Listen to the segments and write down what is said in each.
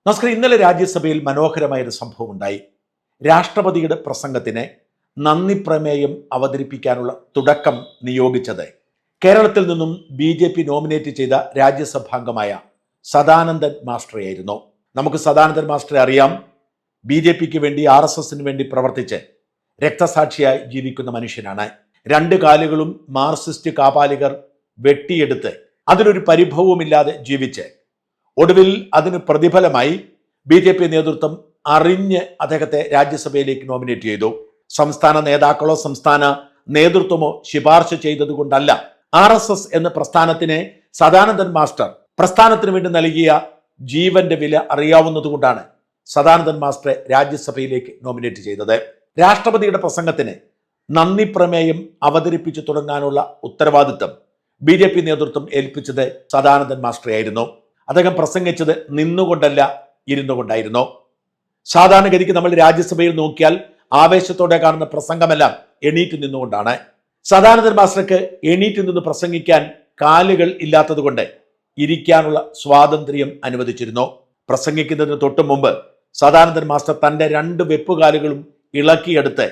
നമസ്കാരം. ഇന്നലെ രാജ്യസഭയിൽ മനോഹരമായൊരു സംഭവം ഉണ്ടായി. രാഷ്ട്രപതിയുടെ പ്രസംഗത്തിന് നന്ദി പ്രമേയം അവതരിപ്പിക്കാനുള്ള തുടക്കം നിയോഗിച്ചത് കേരളത്തിൽ നിന്നും BJP നോമിനേറ്റ് ചെയ്ത രാജ്യസഭാംഗമായ സദാനന്ദൻ മാസ്റ്ററെയായിരുന്നു. നമുക്ക് സദാനന്ദൻ മാസ്റ്ററെ അറിയാം. BJPക്ക് വേണ്ടി RSSന് വേണ്ടി പ്രവർത്തിച്ച് രക്തസാക്ഷിയായി ജീവിക്കുന്ന മനുഷ്യനാണ്. 2 കാലുകളും മാർക്സിസ്റ്റ് കാപാലികർ വെട്ടിയെടുത്ത് അതിലൊരു പരിഭവവുമില്ലാതെ ജീവിച്ച് ഒടുവിൽ അതിന് പ്രതിഫലമായി BJP നേതൃത്വം അറിഞ്ഞ് അദ്ദേഹത്തെ രാജ്യസഭയിലേക്ക് നോമിനേറ്റ് ചെയ്തു. സംസ്ഥാന നേതാക്കളോ സംസ്ഥാന നേതൃത്വമോ ശുപാർശ ചെയ്തതുകൊണ്ടല്ല. RSS എന്ന പ്രസ്ഥാനത്തിന് സദാനന്ദൻ മാസ്റ്റർ പ്രസ്ഥാനത്തിന് വേണ്ടി നൽകിയ ജീവന്റെ വില അറിയാവുന്നതുകൊണ്ടാണ് സദാനന്ദൻ മാസ്റ്ററെ രാജ്യസഭയിലേക്ക് നോമിനേറ്റ് ചെയ്തത്. രാഷ്ട്രപതിയുടെ പ്രസംഗത്തിന് നന്ദി പ്രമേയം അവതരിപ്പിച്ചു തുടങ്ങാനുള്ള ഉത്തരവാദിത്തം BJP നേതൃത്വം ഏൽപ്പിച്ചത് സദാനന്ദൻ മാസ്റ്ററെയായിരുന്നു. അദ്ദേഹം പ്രസംഗിച്ചത് നിന്നുകൊണ്ടല്ല, ഇരുന്നു കൊണ്ടായിരുന്നു. സാധാരണഗതിക്ക് നമ്മൾ രാജ്യസഭയിൽ നോക്കിയാൽ ആവേശത്തോടെ കാണുന്ന പ്രസംഗമെല്ലാം എണീറ്റ് നിന്നുകൊണ്ടാണ്. സദാനന്ദൻ മാസ്റ്റർക്ക് എണീറ്റ് നിന്ന് പ്രസംഗിക്കാൻ കാലുകൾ ഇല്ലാത്തതുകൊണ്ട് ഇരിക്കാനുള്ള സ്വാതന്ത്ര്യം അനുവദിച്ചിരുന്നു. പ്രസംഗിക്കുന്നതിന് തൊട്ടു മുമ്പ് സദാനന്ദൻ മാസ്റ്റർ തന്റെ 2 വെപ്പുകാലുകളും ഇളക്കിയെടുത്ത്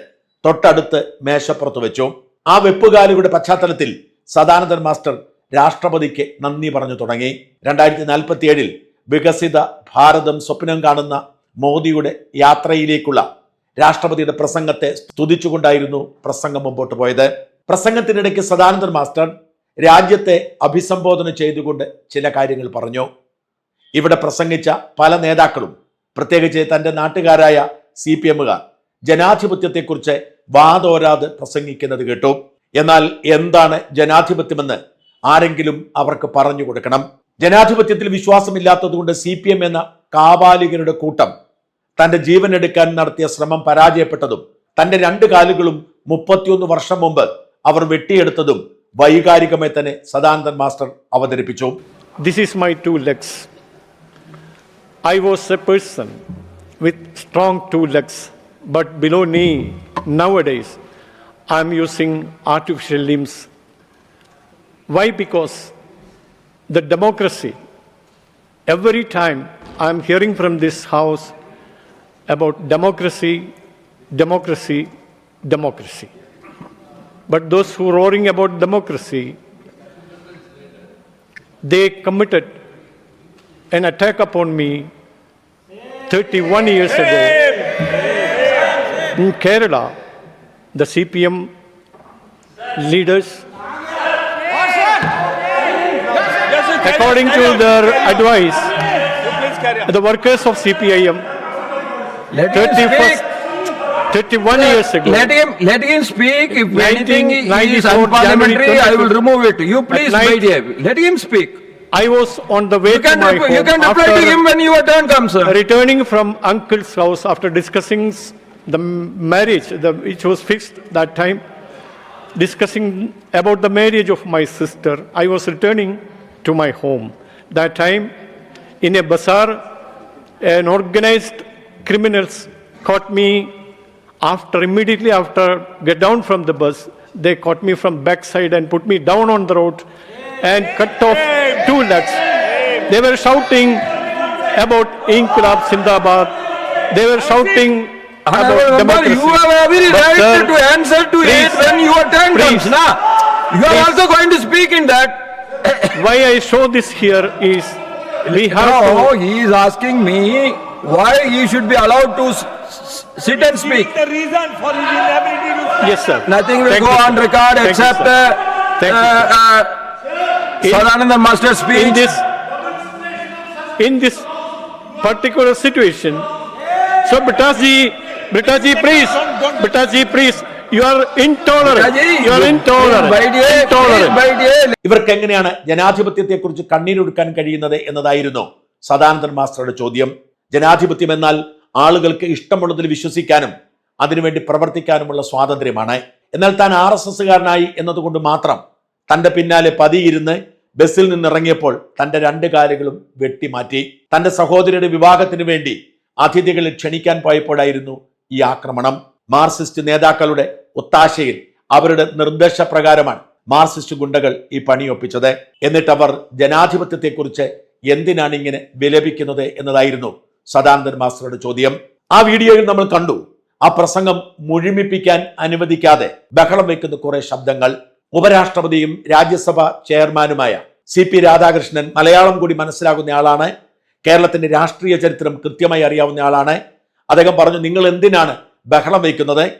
തൊട്ടടുത്ത് മേശപ്പുറത്ത് വെച്ചു. ആ വെപ്പുകാലുകളുടെ പശ്ചാത്തലത്തിൽ സദാനന്ദൻ മാസ്റ്റർ രാഷ്ട്രപതിക്ക് നന്ദി പറഞ്ഞു തുടങ്ങി. 2047 വികസിത ഭാരതം സ്വപ്നം കാണുന്ന മോദിയുടെ യാത്രയിലേക്കുള്ള രാഷ്ട്രപതിയുടെ പ്രസംഗത്തെ സ്തുതിച്ചുകൊണ്ടായിരുന്നു പ്രസംഗം മുമ്പോട്ട് പോയത്. പ്രസംഗത്തിനിടയ്ക്ക് സദാനന്ദൻ മാസ്റ്റർ രാജ്യത്തെ അഭിസംബോധന ചെയ്തുകൊണ്ട് ചില കാര്യങ്ങൾ പറഞ്ഞു. ഇവിടെ പ്രസംഗിച്ച പല നേതാക്കളും, പ്രത്യേകിച്ച് തൻ്റെ നാട്ടുകാരായ CPMകാർ ജനാധിപത്യത്തെക്കുറിച്ച് വാതോരാതെ പ്രസംഗിക്കുന്നത് കേട്ടു. എന്നാൽ എന്താണ് ജനാധിപത്യമെന്ന് ആരെങ്കിലും അവർക്ക് പറഞ്ഞു കൊടുക്കണം. ജനാധിപത്യത്തിൽ വിശ്വാസമില്ലാത്തതുകൊണ്ട് CPM എന്ന കാപാലികരുടെ കൂട്ടം തന്റെ ജീവൻ എടുക്കാൻ നടത്തിയ ശ്രമം പരാജയപ്പെട്ടതും തന്റെ 2 കാലുകളും 31 വർഷം മുമ്പ് അവർ വെട്ടിയെടുത്തതും വൈകാരികമായി തന്നെ സദാനന്ദൻ മാസ്റ്റർ അവതരിപ്പിച്ചു. This is my 2 legs. I was a person with strong 2 legs, but below knee nowadays I am using artificial limbs. Why? Because the democracy, every time I am hearing from this house about democracy, democracy, democracy. But those who are roaring about democracy, they committed an attack upon me 31 years ago. In Kerala, the CPM leaders, according to their advice, the workers of CPIM, 31 years ago. Let him speak. If anything is unparliamentary, I will remove it. You please, my dear, let him speak. I was on the way to my home. You can reply to him when your turn comes, sir. Returning from uncle's house after discussing the marriage, which was fixed that time, discussing about the marriage of my sister, I was returning to my home. That time, in a bazaar, an organized criminals caught me. Immediately after get down from the bus, they caught me from backside and put me down on the road and cut off 2 legs. They were shouting about Inqilab Zindabad. They were shouting about democracy. You have every right to answer to it when your turn comes. Now, you are also going to speak in that. Why I show this here is we have to. He is asking me why he should be allowed to sit and speak. The reason for his inability to speak. Yes, sir. Nothing will go on record except Sadananda Master speech. In this particular situation, so Bitaji, please, you are intolerant. You are intolerant. ഇവർക്ക് എങ്ങനെയാണ് ജനാധിപത്യത്തെക്കുറിച്ച് കണ്ണീരൊടുക്കാൻ കഴിയുന്നത് എന്നതായിരുന്നു സദാനന്ദൻ മാസ്റ്ററുടെ ചോദ്യം. ജനാധിപത്യം എന്നാൽ ആളുകൾക്ക് ഇഷ്ടമുള്ളതിൽ വിശ്വസിക്കാനും അതിനുവേണ്ടി പ്രവർത്തിക്കാനുമുള്ള സ്വാതന്ത്ര്യമാണ്. എന്നാൽ താൻ RSSകാരനായി എന്നതുകൊണ്ട് മാത്രം തന്റെ പിന്നാലെ പതിയിരുന്ന് ബസ്സിൽ നിന്നിറങ്ങിയപ്പോൾ തന്റെ 2 കാലുകളും വെട്ടിമാറ്റി. തന്റെ സഹോദരിയുടെ വിവാഹത്തിന് വേണ്ടി അതിഥികളെ ക്ഷണിക്കാൻ പോയപ്പോഴായിരുന്നു ഈ ആക്രമണം. മാർക്സിസ്റ്റ് നേതാക്കളുടെ ഒത്താശയിൽ അവരുടെ നിർദ്ദേശപ്രകാരമാണ് മാർക്സിസ്റ്റ് ഗുണ്ടകൾ ഈ പണിയൊപ്പിച്ചത്. എന്നിട്ട് അവർ ജനാധിപത്യത്തെക്കുറിച്ച് എന്തിനാണ് ഇങ്ങനെ വിലപിക്കുന്നത് എന്നതായിരുന്നു സദാനന്ദൻ മാസ്റ്ററുടെ ചോദ്യം. ആ വീഡിയോയിൽ നമ്മൾ കണ്ടു, ആ പ്രസംഗം മുഴുമിപ്പിക്കാൻ അനുവദിക്കാതെ ബഹളം വയ്ക്കുന്ന കുറെ ശബ്ദങ്ങൾ. ഉപരാഷ്ട്രപതിയും രാജ്യസഭ ചെയർമാനുമായ CP രാധാകൃഷ്ണൻ മലയാളം കൂടി മനസ്സിലാകുന്ന ആളാണ്. കേരളത്തിന്റെ രാഷ്ട്രീയ ചരിത്രം കൃത്യമായി അറിയാവുന്ന ആളാണ്. അദ്ദേഹം പറഞ്ഞു, നിങ്ങൾ എന്തിനാണ് ബഹളം വയ്ക്കുന്നത്?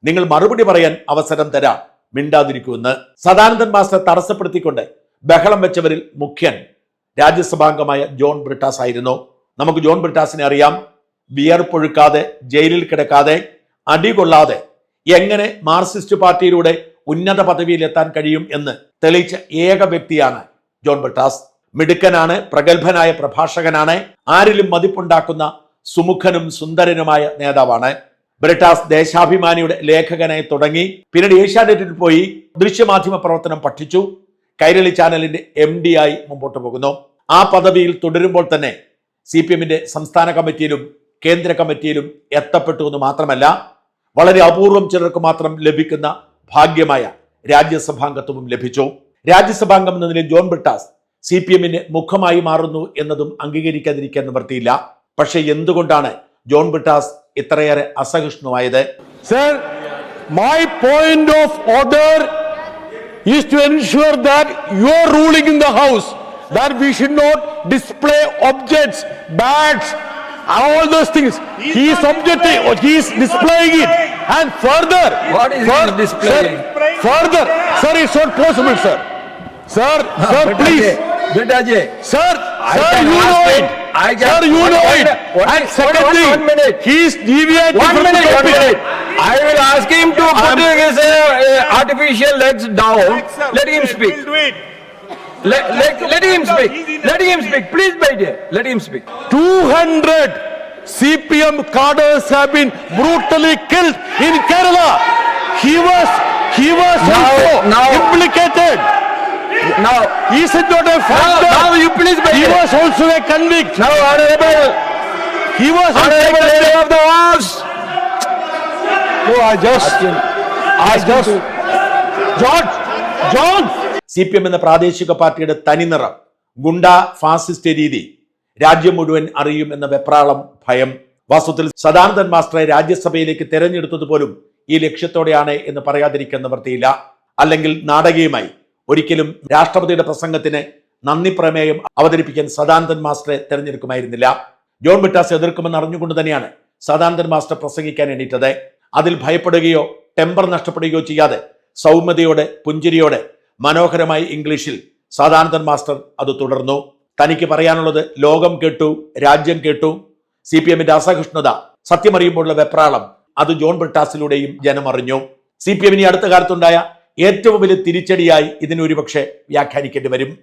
നിങ്ങൾ മറുപടി പറയാൻ അവസരം തരാം, മിണ്ടാതിരിക്കുമെന്ന്. സദാനന്ദൻ മാസ്റ്റർ തടസ്സപ്പെടുത്തിക്കൊണ്ട് ബഹളം വെച്ചവരിൽ മുഖ്യൻ രാജ്യസഭാംഗമായ ജോൺ ബ്രിട്ടാസ് ആയിരുന്നു. നമുക്ക് ജോൺ ബ്രിട്ടാസിനെ അറിയാം. വിയർപ്പൊഴുക്കാതെ, ജയിലിൽ കിടക്കാതെ, അടികൊള്ളാതെ എങ്ങനെ മാർക്സിസ്റ്റ് പാർട്ടിയിലൂടെ ഉന്നത പദവിയിൽ എത്താൻ കഴിയും എന്ന് തെളിയിച്ച ഏക വ്യക്തിയാണ് ജോൺ ബ്രിട്ടാസ്. മിടുക്കനാണ്, പ്രഗത്ഭനായ പ്രഭാഷകനാണ്, ആരിലും മതിപ്പുണ്ടാക്കുന്ന സുമുഖനും സുന്ദരനുമായ നേതാവാണ്. ബ്രിട്ടാസ് ദേശാഭിമാനിയുടെ ലേഖകനായി തുടങ്ങി, പിന്നീട് ഏഷ്യാനെറ്റിൽ പോയി ദൃശ്യമാധ്യമ പ്രവർത്തനം പഠിച്ചു. കൈരളി ചാനലിന്റെ MD ആയി മുമ്പോട്ട് പോകുന്നു. ആ പദവിയിൽ തുടരുമ്പോൾ തന്നെ CPM-ന്റെ സംസ്ഥാന കമ്മിറ്റിയിലും കേന്ദ്ര കമ്മിറ്റിയിലും എത്തപ്പെട്ടു എന്ന് മാത്രമല്ല, വളരെ അപൂർവം ചിലർക്ക് മാത്രം ലഭിക്കുന്ന ഭാഗ്യമായ രാജ്യസഭാംഗത്വവും ലഭിച്ചു. രാജ്യസഭാംഗം എന്ന നിലയിൽ ജോൺ ബ്രിട്ടാസ് CPM-ന്റെ മുഖമായി മാറുന്നു എന്നതും അംഗീകരിക്കാതിരിക്കാൻ നിവൃത്തിയില്ല. പക്ഷെ എന്തുകൊണ്ടാണ് ജോൺ ബ്രിട്ടാസ് ഇത്രയേറെ അസഹിഷ്ണുവായത്? Sir, my point of order is to ensure that you are ruling in the house, that we should not display objects, bags, all those things. He is objecting, he is displaying it. And further, What is he displaying? Further, sir, it's not possible, sir. Sir, please. Brittaji, Sir, can you ask know him. it. I can- Sir, you one- know one- it. one- And one- secondly, one minute. he is deviating One from the minute, one topic. minute. I will ask him to put his artificial legs down. Let him speak. We'll do it. Let him speak. Let him speak. Please, my dear. Let him speak. 200 CPM cadres have been brutally killed in Kerala. He was also now- implicated. Now, He is not a factor. now you please, my He dear. was also a convict. Now, honorable He was also a leader convict. of the house. No, I just John. CPM എന്ന പ്രാദേശിക പാർട്ടിയുടെ തനിനിറം, ഗുണ്ട fascist രീതി രാജ്യം മുഴുവൻ അറിയും എന്ന വെപ്രാളം, ഭയം. വാസ്തവത്തിൽ സദാനന്ദൻ മാസ്റ്ററെ രാജ്യസഭയിലേക്ക് തെരഞ്ഞെടുത്തത് പോലും ഈ ലക്ഷ്യത്തോടെയാണ് എന്ന് പറയാതിരിക്കാൻ നിവൃത്തിയില്ല. അല്ലെങ്കിൽ നാടകീയമായി ഒരിക്കലും രാഷ്ട്രപതിയുടെ പ്രസംഗത്തിന് നന്ദി പ്രമേയം അവതരിപ്പിക്കാൻ സദാനന്ദൻ മാസ്റ്ററെ തെരഞ്ഞെടുക്കുമായിരുന്നില്ല. ജോൺ ബ്രിട്ടാസ് എതിർക്കുമെന്ന് അറിഞ്ഞുകൊണ്ട് തന്നെയാണ് സദാനന്ദൻ മാസ്റ്റർ പ്രസംഗിക്കാൻ എണീറ്റത്. അതിൽ ഭയപ്പെടുകയോ ടെമ്പർ നഷ്ടപ്പെടുകയോ ചെയ്യാതെ സൗമ്യതയോടെ, പുഞ്ചിരിയോടെ, മനോഹരമായി ഇംഗ്ലീഷിൽ സദാനന്ദൻ മാസ്റ്റർ അത് തുടർന്നു. തനിക്ക് പറയാനുള്ളത് ലോകം കേട്ടു, രാജ്യം കേട്ടു. CPM-ന്റെ അസഹിഷ്ണുത, സത്യമറിയുമ്പോഴുള്ള വെപ്രാളം, അത് ജോൺ ബ്രിട്ടാസിലൂടെയും ജനം അറിഞ്ഞു. CPM-ന് അടുത്ത കാലത്തുണ്ടായ ഏറ്റവും വലിയ തിരിച്ചടിയായി ഇതിനൊരുപക്ഷെ വ്യാഖ്യാനിക്കേണ്ടി വരും.